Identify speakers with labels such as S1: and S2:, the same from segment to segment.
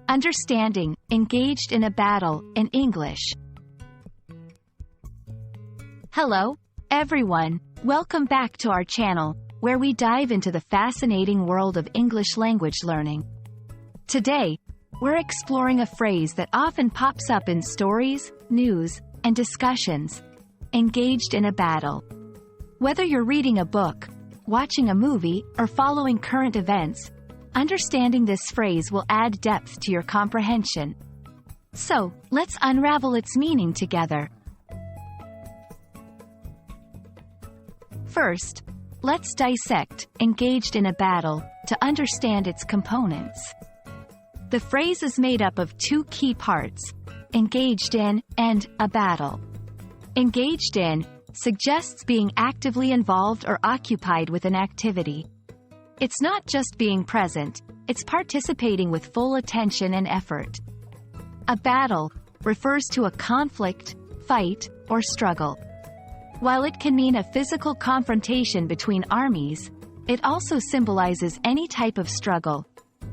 S1: Understanding engaged in a battle in English. Hello, everyone. Welcome back to our channel, where we dive into the fascinating world of English language learning. Today, we're exploring a phrase that often pops up in stories, news, and discussions: engaged in a battle. Whether you're reading a book, watching a movie, or following current events, understanding this phrase will add depth to your comprehension. So, let's unravel its meaning together. First, let's dissect engaged in a battle to understand its components. The phrase is made up of two key parts: engaged in and a battle. Engaged in suggests being actively involved or occupied with an activity. It's not just being present, it's participating with full attention and effort. A battle refers to a conflict, fight, or struggle. While it can mean a physical confrontation between armies, it also symbolizes any type of struggle,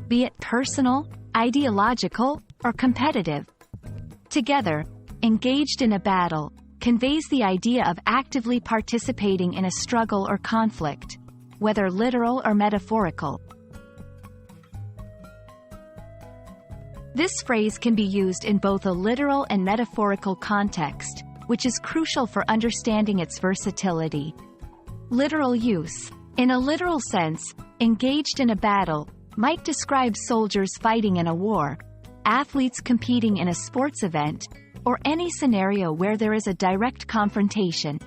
S1: be it personal, ideological, or competitive. Together, engaged in a battle conveys the idea of actively participating in a struggle or conflict, whether literal or metaphorical. This phrase can be used in both a literal and metaphorical context, which is crucial for understanding its versatility. Literal use. In a literal sense, engaged in a battle might describe soldiers fighting in a war, athletes competing in a sports event, or any scenario where there is a direct confrontation.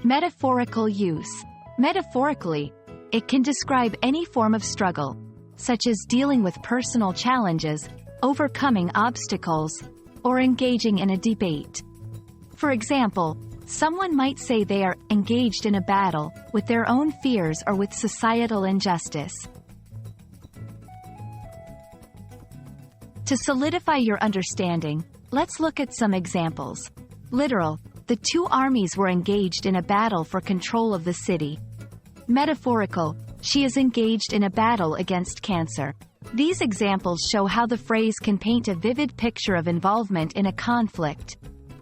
S1: Metaphorical use. Metaphorically, it can describe any form of struggle, such as dealing with personal challenges, overcoming obstacles, or engaging in a debate. For example, someone might say they are engaged in a battle with their own fears or with societal injustice. To solidify your understanding, let's look at some examples. Literal: the two armies were engaged in a battle for control of the city. Metaphorical: she is engaged in a battle against cancer. These examples show how the phrase can paint a vivid picture of involvement in a conflict,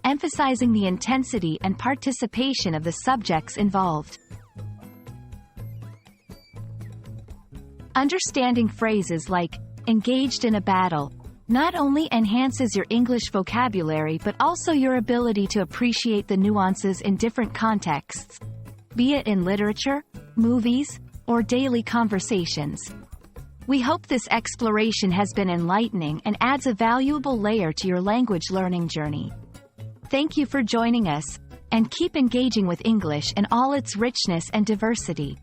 S1: emphasizing the intensity and participation of the subjects involved. Understanding phrases like engaged in a battle not only enhances your English vocabulary but also your ability to appreciate the nuances in different contexts, be it in literature, movies, or daily conversations. We hope this exploration has been enlightening and adds a valuable layer to your language learning journey. Thank you for joining us, and keep engaging with English in all its richness and diversity.